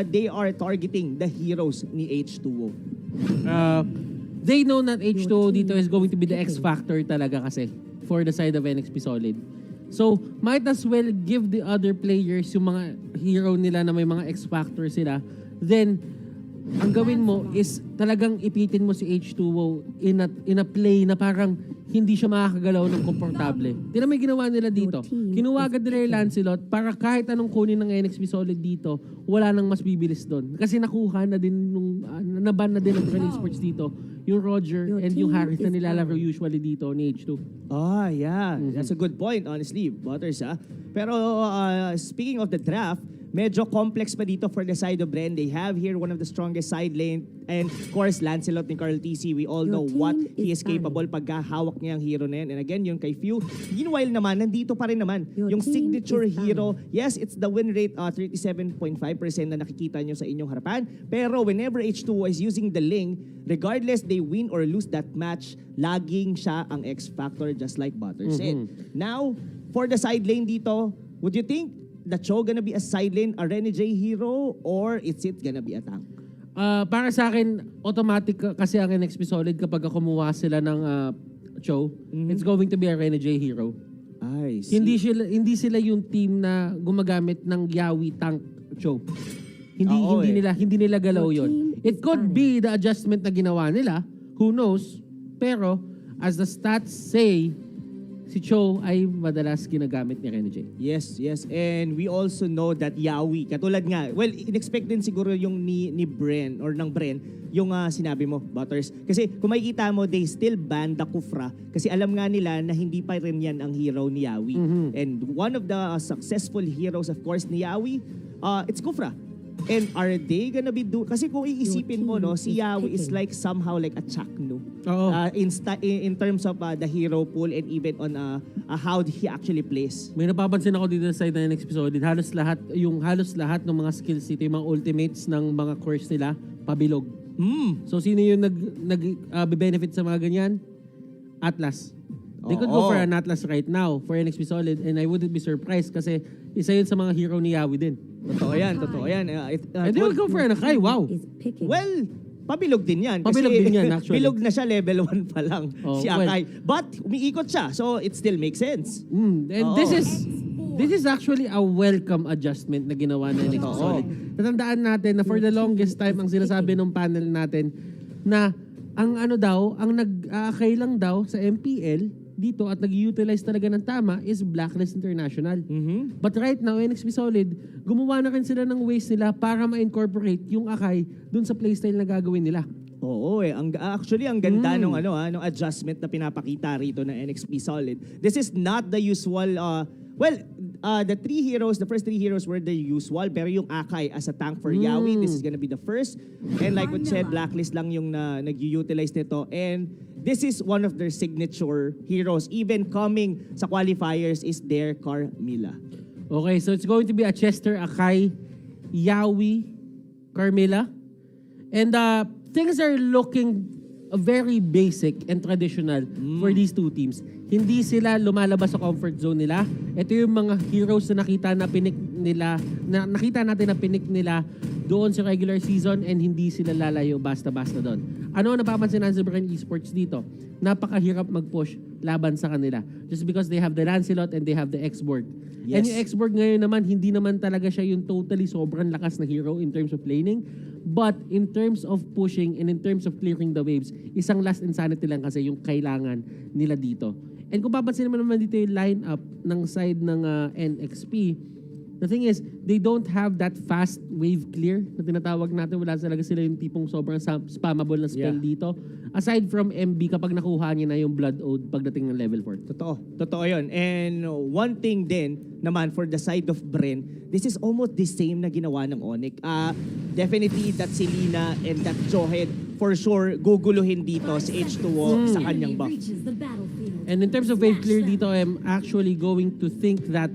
they are targeting the heroes ni H2O? They know that H2O dito is going to be the X factor talaga kasi for the side of NXP Solid. So, might as well give the other players yung mga hero nila na may mga X factor sila. Then, ang gawin mo is talagang ipitin mo si H2O in a play na parang hindi siya makakagalaw ng komportable. Tingnan mo yung ginawa nila dito. Kinuha agad nila yung Lancelot para kahit anong kunin ng NXP Solid dito, wala nang mas bibilis doon. Kasi nakuha na din nung naban na din ng Brand Esports dito yung Roger and yung Harris na nilalaro usually dito ni H2. Ah, yeah. That's a good point, honestly, Butters, ah. Pero speaking of the draft, medyo complex pa dito for the side of Bren. They have here one of the strongest side lane. And of course, Lancelot ni Carl TC. We all know what he is capable pagkahawak niya ang hero na yan. And again, yung kay Few. Meanwhile naman, nandito pa rin naman yung signature hero. Yes, it's the win rate 37.5% na nakikita nyo sa inyong harapan. Pero whenever H2O is using the Ling, regardless they win or lose that match, laging siya ang X factor just like Butter said. Now, for the side lane dito, would you think the Cho gonna be a side lane, a Renegade hero, or is it gonna be a tank? Para sa akin, automatic kasi ang NXP Solid kapag kumuha sila ng Cho, it's going to be a Renegade hero. I see. Hindi sila yung team na gumagamit ng Yawi tank Cho. Hindi nila galaw yon. It could be the adjustment na ginawa nila, who knows, pero as the stats say, si Cho ay madalas ginagamit ni Renegade. Yes, yes. And we also know that Yawi, katulad nga, well, in-expect din siguro yung ni Bren, or ng Bren, yung sinabi mo, Butters. Kasi kung makikita mo, they still ban the Kufra. Kasi alam nga nila na hindi pa rin yan ang hero ni Yawi. And one of the successful heroes, of course, ni Yawi, it's Kufra. And are they gonna be kasi kung iisipin mo, no, si Yawi is like somehow like a Chakno. In terms of the hero pool and even on how he actually plays. May napapansin ako dito sa side ng next episode, halos lahat ng mga skills dito, yung mga ultimates ng mga course nila, pabilog. So sino yung nag-benefit sa mga ganyan? Atlas. They could go for an Atlas right now for NXP Solid, and I wouldn't be surprised kasi isa yun sa mga hero ni Yawi din. Totoo yan. And they would go for an Akai, wow. Well, pabilog din yan. Pabilog din yan, actually. Bilog na siya, level 1 pa lang si Akai. But umiikot siya, so it still makes sense. And this is actually a welcome adjustment na ginawa ng NXP Solid. Tatandaan natin na for the longest time, ang sinasabi ng panel natin na ang nag-Akai lang daw sa MPL dito at nag-utilize talaga ng tama is Blacklist International. But right now, NXP Solid, gumawa na rin sila ng ways nila para ma-incorporate yung Akai dun sa playstyle na gagawin nila. Oo actually, ang ganda nung adjustment na pinapakita rito ng NXP Solid. This is not the usual, the first three heroes were the usual, pero yung Akai as a tank for Yawi, this is gonna be the first. And like what said, Blacklist lang yung nag-utilize nito. And this is one of their signature heroes. Even coming sa qualifiers is their Carmilla. Okay, so it's going to be a Chester, Akai, Yawi, Carmilla. And things are looking very basic and traditional for these two teams. Hindi sila lumalabas sa comfort zone nila. Ito yung mga heroes na nakita natin na pinik nila doon sa regular season and hindi sila lalayo basta-basta doon. Ano napapansin natin sa Brand Esports dito? Napakahirap mag-push laban sa kanila. Just because they have the Lancelot and they have the X-Borg. Yes. And yung X-Borg ngayon naman, hindi naman talaga siya yung totally sobrang lakas na hero in terms of laning. But in terms of pushing and in terms of clearing the waves, isang last insanity lang kasi yung kailangan nila dito. And kung papansin naman dito yung lineup ng side ng NXP, the thing is, they don't have that fast wave clear na tinatawag natin. Wala talaga sila yung tipong sobrang spammable na spell dito. Aside from MB, kapag nakuha niya na yung Blood Ode pagdating ng level 4. Totoo yun. And one thing din naman for the side of Bren, this is almost the same na ginawa ng Onyx. Definitely that si Lina and that Johead, for sure, guguluhin dito si H2O sa kanyang buff. And in terms of wave clear dito, I'm actually going to think that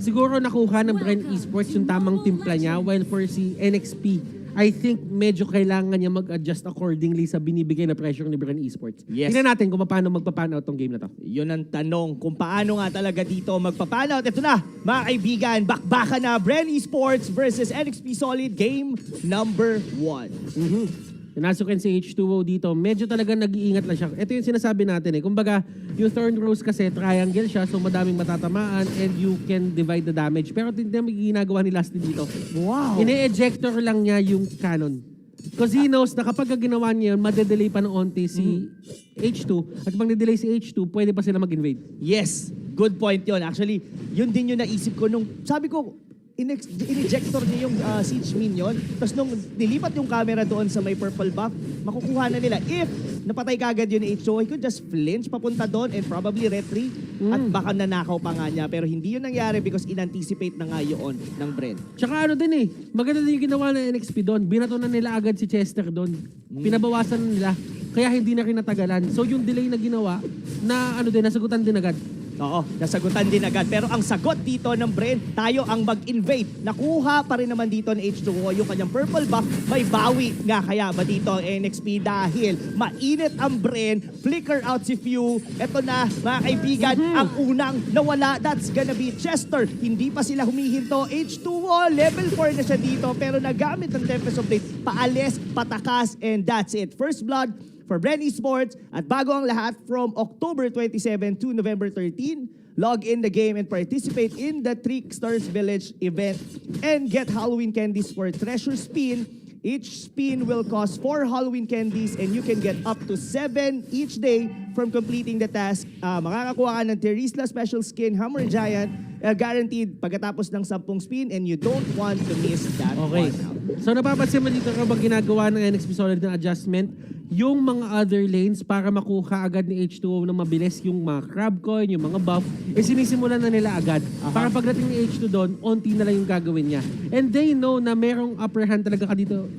siguro nakuha ng Brand Esports yung tamang timpla niya, while for si NXP I think medyo kailangan niya mag-adjust accordingly sa binibigay na pressure ni Bren Esports. Yes. Tingnan natin kung paano magpa-pan out tong game na to. Yun ang tanong kung paano nga talaga dito magpa-pan out. Ito na, mga kaibigan, bakbakan na Bren Esports versus NXP Solid game number 1. Nasukin si H2O dito, medyo talaga nag-iingat lang siya. Ito yung sinasabi natin Kumbaga, yung Thorn Rose kasi triangle siya, so madaming matatamaan and you can divide the damage. Pero hindi naman ginagawa ni Lasty dito. Wow! Ine-ejector lang niya yung cannon. Because he knows na kapag ginawa niya yun, madedelay pa ng onti si H2. At pag na-delay si H2, pwede pa sila mag-invade. Yes, good point yon. Actually, yun din yung naisip ko nung, sabi ko, in-ejector niya yung siege minion. Tapos nung nilipat yung camera doon sa may purple buff, makukuha na nila. If napatay kagad yun ni H2O, he could just flinch papunta doon and probably retry. At baka nanakaw pa nga niya. Pero hindi yun nangyari because in-anticipate na nga yun ng Bren. Tsaka ano din maganda din yung ginawa ng NXP doon. Binato na nila agad si Chester doon. Pinabawasan na nila. Kaya hindi na rin natagalan. So yung delay na ginawa, na nasagutan din agad. Oo, nasagutan din agad. Pero ang sagot dito ng Bren, tayo ang mag-invade. Nakuha pa rin naman dito ng H2O yung kanyang purple buff. May bawi nga kaya ba dito ang NXP dahil mainit ang Bren. Flicker out si Few. Ito na, mga kaibigan, ang unang nawala. That's gonna be Chester. Hindi pa sila humihinto. H2O, level 4 na siya dito. Pero nagamit ng Tempest of Blade. Paalis, patakas, and that's it. First blood for Bren Esports. At bago ang lahat, from October 27 to November 13, log in the game and participate in the Trickstars Village event and get Halloween candies for Treasure Spin. Each spin will cost 4 Halloween candies and you can get up to 7 each day from completing the task. Makakakuha ka ng Terisla Special Skin Hammer Giant, guaranteed pagkatapos ng 10 spin, and you don't want to miss that Okay. one out. So napapansin mo dito kapag ginagawa ng NXP Solid ng adjustment, yung mga other lanes para makuha agad ni H2O na mabilis yung mga crab coin, yung mga buff, sinisimulan na nila agad. Para pagdating ni H2 doon, onti na lang yung gagawin niya. And they know na merong upper hand talaga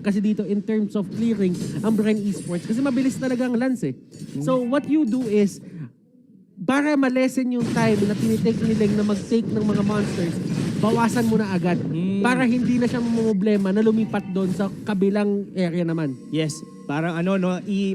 kasi dito in terms of clearing ang Bren Esports kasi mabilis talaga ang lance So what you do is, para malesen yung time na tinitake nila na mag-take ng mga monsters, bawasan mo na agad. Para hindi na siya mamumblema na lumipat doon sa kabilang area naman. Yes, parang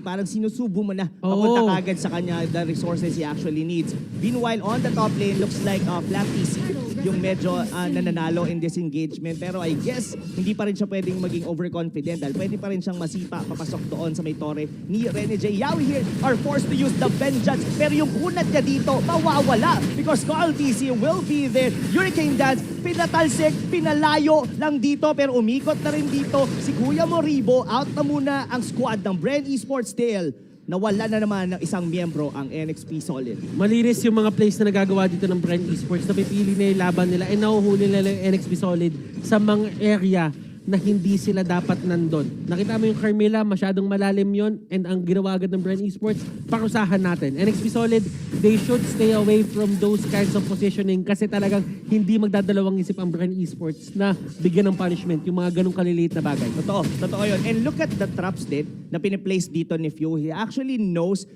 parang sinusubo mo na papunta kagad sa kanya the resources he actually needs. Meanwhile, on the top lane, looks like Flat PC yung medyo nananalo in this engagement. Pero I guess, hindi pa rin siya pwedeng maging overconfident dahil pwede pa rin siyang masipa papasok doon sa may tore ni Rene J. Yawi here are forced to use the vengeance. Pero yung kunat niya dito, mawawala because Carl TC will be there. Hurricane Dance, pinatalsik, pinalayo lang dito pero umikot na rin dito si Kuya Moribo. Out na muna ang squad ng Bren Esports Tail. Nawala na naman ng isang miyembro ang NXP Solid. Malinis yung mga plays na nagagawa dito ng Bren Esports. Napipili na yung laban nila and nahuhuli nila yung NXP Solid sa mga area na hindi sila dapat nandun. Nakita mo yung Carmilla, masyadong malalim yon, and ang ginawa agad ng Bren Esports, parusahan natin. NXP Solid, they should stay away from those kinds of positioning kasi talagang hindi magdadalawang isip ang Bren Esports na bigyan ng punishment yung mga ganong kaliliit na bagay. Totoo yun. And look at the traps din na piniplace dito ni Few. He actually knows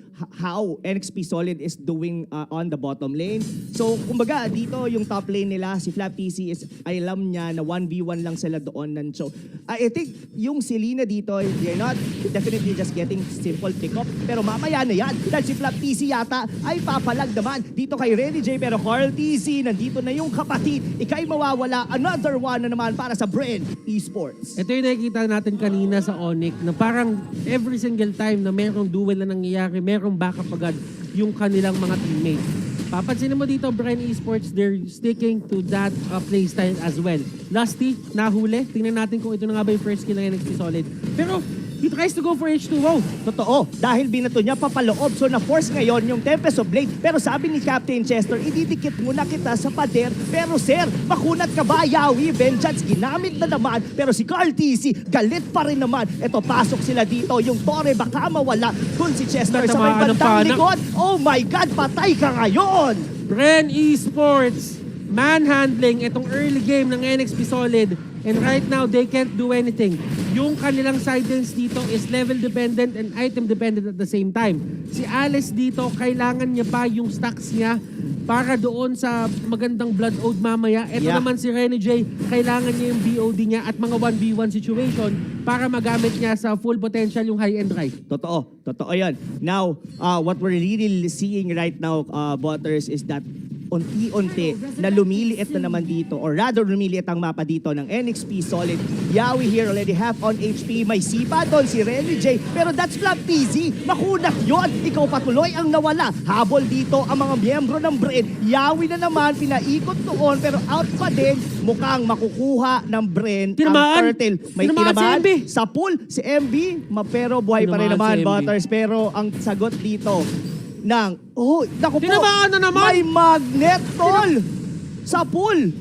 how NXP Solid is doing on the bottom lane. So, kumbaga, dito yung top lane nila, si Flap PC is, alam niya na 1v1 lang sila doon. So, I think yung Selena dito, they're not definitely just getting simple pick-up. Pero mamaya na yan. Dahil si Flap PC yata ay papalag naman dito kay Renny J. Pero Carl TC, nandito na yung kapatid. Ika'y mawawala. Another one na naman para sa Bren Esports. Ito yung nakikita natin kanina sa Onyx na parang every single time na merong duel na nangyayari, merong backup agad yung kanilang mga teammates. Papansin mo dito, Bren Esports, they're sticking to that playstyle as well. Lusty, nahuli. Tingnan natin kung ito na nga ba yung first kill ng NXT Solid. Pero, he tries to go for H2O. Totoo, dahil binato niya papaloob. So na-force ngayon yung Tempest of Blade. Pero sabi ni Captain Chester, ididikit muna kita sa pader. Pero sir, makunat ka ba, Yawi? Vengeance, ginamit na naman. Pero si Carl TC, galit pa rin naman. Eto, pasok sila dito. Yung Torre baka mawala. Dun si Chester sa may bandang likod. Oh my God, patay ka ngayon! Bren Esports, manhandling itong early game ng NXP Solid. And right now, they can't do anything. Yung kanilang silence dito is level dependent and item dependent at the same time. Si Alice dito, kailangan niya pa yung stacks niya para doon sa magandang blood oath mamaya. Ito Yeah. naman si Renny J, kailangan niya yung BOD niya at mga 1v1 situation para magamit niya sa full potential yung high-end right. Totoo yan. Now, what we're really seeing right now, Butters, is that unti-unti na lumiliit na naman dito, or rather lumiliit ang mapa dito ng NXP Solid. Yawi here already half on HP. May sipa doon si Renny J. Pero that's flat easy. Makunak yun. Ikaw patuloy ang nawala. Habol dito ang mga miyembro ng Bren. Yawi na naman, pinaikot doon, pero out pa din. Mukhang makukuha ng Bren Tinamaan. ang turtle. May Tinamaan si tinamaan MB. sa pool si MB. Pero buhay pa rin Tinamaan naman, si MB. Butters. Pero ang sagot dito naku po, Tinamaan na naman! may magnet, tol! Sa pool!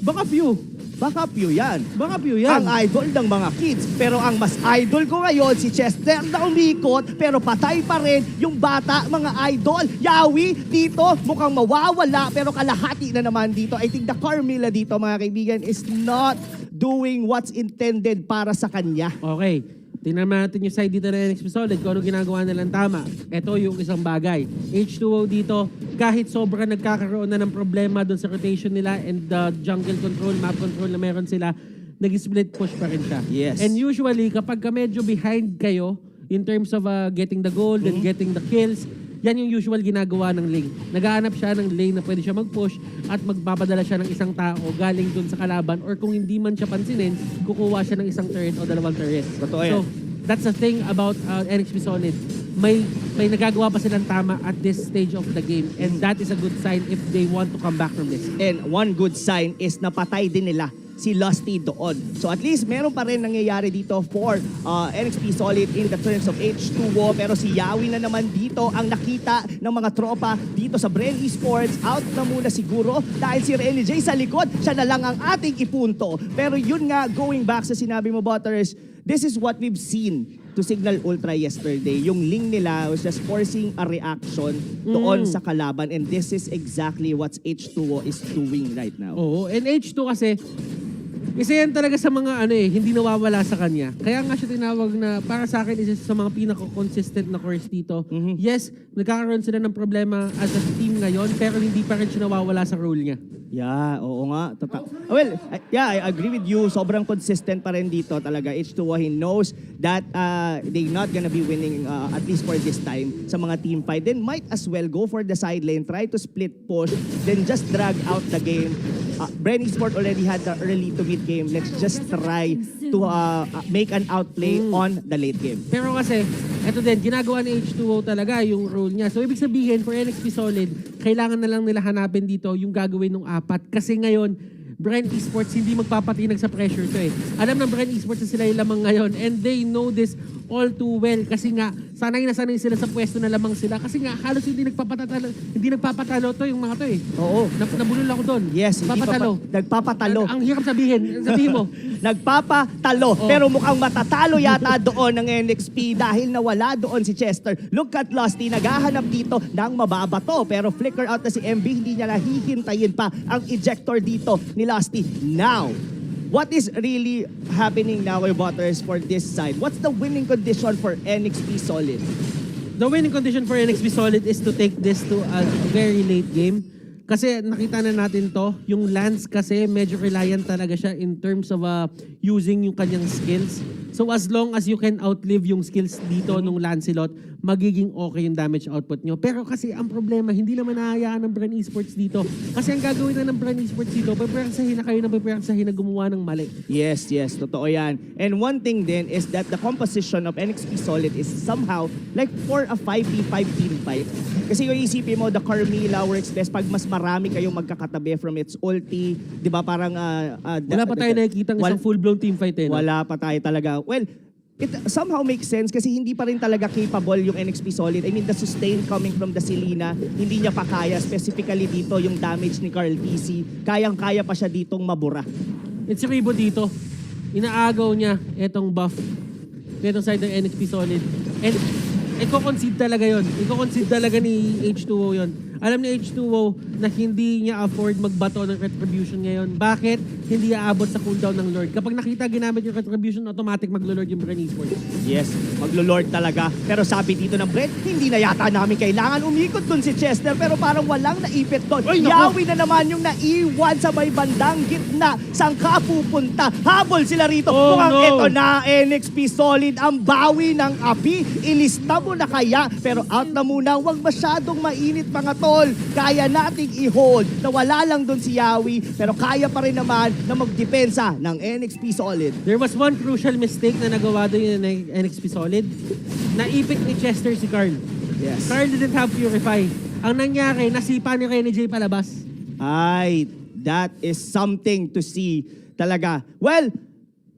Baka few. Baka few yan. Baka few yan. Ang idol ng mga kids. Pero ang mas idol ko ngayon, si Chester na umikot, pero patay pa rin yung bata, mga idol. Yawi, dito, mukhang mawawala, pero kalahati na naman dito. I think the Carmilla dito, mga kaibigan, is not doing what's intended para sa kanya. Okay. Tingnan natin yung side dito ng NXP Solid kung ano ginagawa nilang tama. Ito yung isang bagay. H2O dito, kahit sobrang nagkakaroon na ng problema doon sa rotation nila and the jungle control, map control na meron sila, nag-split push pa rin siya. Yes. And usually, kapag ka medyo behind kayo in terms of getting the gold and getting the kills, yan yung usual ginagawa ng lane. Naghahanap siya ng lane na pwede siya mag-push at magpapadala siya ng isang tao galing dun sa kalaban, or kung hindi man siya pansinin, kukuha siya ng isang turret o dalawang turret. Totoo yan. So, that's the thing about NXP Solid. May nagagawa pa silang tama at this stage of the game, and that is a good sign if they want to come back from this. And one good sign is napatay din nila si Lusty doon. So at least meron pa rin nangyayari dito for NXP Solid in the terms of H2O. Pero si Yawi na naman dito ang nakita ng mga tropa dito sa Bren Esports. Out na muna siguro dahil si Renny J sa likod. Siya na lang ang ating ipunto. Pero yun nga, going back sa sinabi mo, Butters, this is what we've seen to Signal Ultra yesterday. Yung link nila was just forcing a reaction doon sa kalaban, and this is exactly what H2O is doing right now. Oo, and H2 kasi, isa yan talaga sa mga hindi nawawala sa kanya. Kaya nga siya tinawag na, para sa akin, isa sa mga pinaka-consistent na course dito. Yes, nagkakaroon sila ng problema as a team ngayon, pero hindi pa rin siya nawawala sa role niya. Yeah, oo nga. Well, I agree with you. Sobrang consistent pa rin dito talaga. H2O, he knows that they're not gonna be winning at least for this time sa mga team fight. Then might as well go for the side lane, try to split push, then just drag out the game. Bren Esports already had the early to mid game. Let's just try to make an outplay on the late game. Pero kasi, eto din, ginagawa ni H2O talaga yung role niya. So, ibig sabihin, for NXP Solid, kailangan na lang nila hanapin dito yung gagawin ng apat. Kasi ngayon, Bren Esports hindi magpapatinag sa pressure to eh. Alam ng Bren Esports na sila yung lamang ngayon, and they know this all too well. Kasi nga, sanay na sanay sila sa pwesto na lamang sila. Kasi nga, halos hindi nagpapatalo to yung mga to eh. Oo. Nabulol ako doon. Yes, hindi Nagpapatalo. nagpapatalo. Ang hirap sabihin. Sabihin mo. Nagpapatalo. Oh. Pero mukhang matatalo yata doon ng NXP dahil nawala doon si Chester. Look at Lusty, naghahanap dito ng mababato. Pero flicker out na si MB, hindi niya nahihintayin pa ang ejector dito ni Lusty. Now, what is really happening now with Butters for this side? What's the winning condition for NXP Solid? The winning condition for NXP Solid is to take this to a very late game. Kasi nakita na natin to, yung Lance kasi medyo reliant talaga siya in terms of using yung kanyang skills. So as long as you can outlive yung skills dito nung Lancelot, magiging okay yung damage output nyo. Pero kasi ang problema, hindi naman nahayaan ng Bren Esports dito. Kasi ang gagawin na ng Bren Esports dito, paparansahin na kayo na paparansahin na gumawa ng mali. Yes, totoo yan. And one thing then is that the composition of NXP Solid is somehow like for a 5v5 team fight. Kasi yung isipin mo, the Carmilla works best pag mas marami kayong magkakatabi from its ulti. Di ba parang... Wala pa tayo nakikita ng isang full-blown team fight eh. No? Wala pa tayo talaga. Well, it somehow makes sense kasi hindi pa rin talaga capable yung NXP Solid. I mean, the sustain coming from the Selena, hindi niya pa kaya. Specifically dito, yung damage ni Carl TC. Kayang-kaya pa siya ditong mabura. It's Ribo dito. Inaagaw niya itong buff. Itong side ng NXP Solid. And i-concede talaga yun. I-concede talaga ni H2O yun. Alam ni H2O na hindi niya afford magbato ng Retribution ngayon. Bakit? Hindi aabot sa cooldown ng Lord. Kapag nakita ginamit yung Retribution, automatic maglo-Lord yung Bren Esports. Yes, maglo-Lord talaga. Pero sabi dito ng Brent, hindi na yata namin kailangan umikot dun si Chester pero parang walang naipit doon. Ay, naku! Yawi na naman yung naiwan sa may bandang gitna. Saan ka pupunta? Habol sila rito. Oh, Mukhang no! ito na, NXP Solid, ang bawi ng api. Ilista mo na kaya. Pero out na muna, huwag masyadong mainit mga tol. Kaya nating i-hold na wala lang doon si Yawi. Pero kaya pa rin naman na magdepensa ng NXP Solid. There was one crucial mistake na nagawa doon yung NXP Solid. Naipit ni Chester si Carl. Yes. Carl didn't have Purify. Ang nangyari, nasipa ni Renny J palabas. Ay, that is something to see talaga. Well,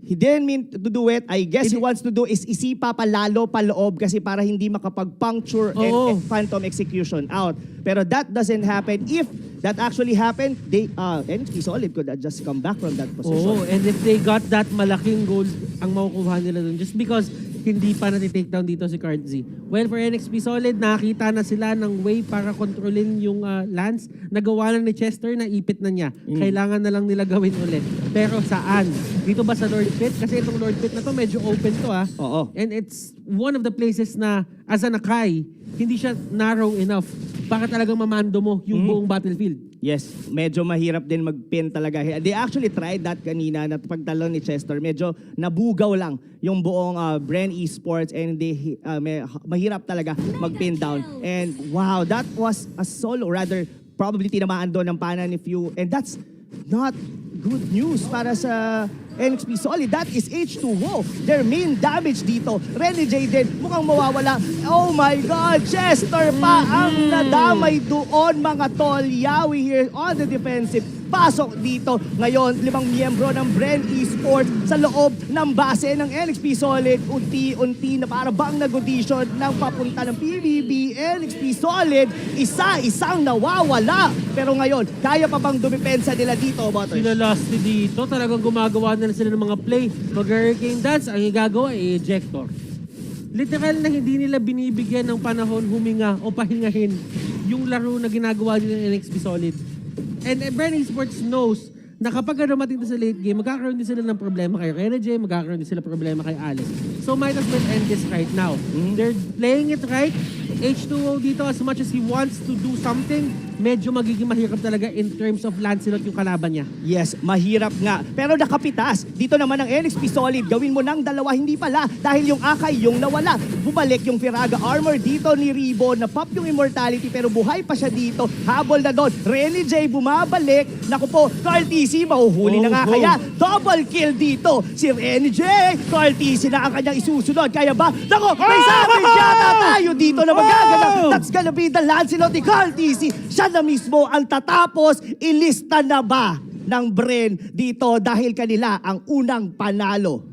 he didn't mean to do it. I guess he wants to do is isipa pa lalo paloob kasi para hindi makapag-puncture Oo. and phantom execution out. Pero that doesn't happen. If that actually happened, NXP Solid could just come back from that position. Oh, and if they got that malaking goal ang makukuha nila dun just because hindi pa natitake down dito si Card Z. Well, for NXP Solid, nakita na sila ng way para kontrolin yung Lance. Nagawa lang ni Chester na ipit na niya. Kailangan na lang nila gawin ulit. Pero saan? Dito ba sa Lord Pit? Kasi itong Lord Pit na to medyo open to Oo. And it's one of the places na as an Akai, hindi siya narrow enough para talagang mamando mo yung buong battlefield. Yes, medyo mahirap din mag-pin talaga. They actually tried that kanina na pagtalon ni Chester. Medyo nabugaw lang yung buong Bren Esports and mahirap talaga mag-pin down. And wow, that was a solo. Rather, probably tinamaan doon ng pana ni Few. And that's not good news para sa NXP Solid. That is H2O. Their main damage dito. Renny J din, mukhang mawawala. Oh my God, Chester pa ang nadamay doon mga tol. Yawi here on the defensive. Pasok dito. Ngayon, 5 miyembro ng Bren Esports sa loob ng base ng NXP Solid. Unti-unti na para bang nag-audition ng papunta ng PBB. NXP Solid, isa-isang nawawala. Pero ngayon, kaya pa bang dumipensa nila dito, Butters? Sila Lusty dito, talagang gumagawa na sila ng mga play. Mag-hurricane dance, ang igagawa ay ejector. Literal na hindi nila binibigyan ng panahon huminga o pahingahin yung laro na ginagawa nila ng NXP Solid. And Bren Esports knows na kapag dumating sa late game, magkakaroon din sila ng problema kay Renny J, magkakaroon din sila problema kay Alex. So might as well end this right now. They're playing it right. H2O dito, as much as he wants to do something, medyo magiging mahirap talaga in terms of Lancelot yung kalaban niya. Yes, mahirap nga. Pero nakapitas. Dito naman ang NXP Solid. Gawin mo ng dalawa, hindi pala. Dahil yung Akai yung nawala. Bumalik yung Firaga Armor dito ni Ribo. Na-pop yung Immortality pero buhay pa siya dito. Habol na doon. Renny J bumabalik. Naku po, Carl TC mahuhuli na nga kaya. Double kill dito. Si Renny J. Carl TC na ang kanyang isusunod. Kaya ba? Naku, may savage yata tayo dito na magagana. That's gonna be the Lancelot ni Carl TC. Siya na mismo ang tatapos. Ilista na ba ng Bren dito dahil kanila ang unang panalo?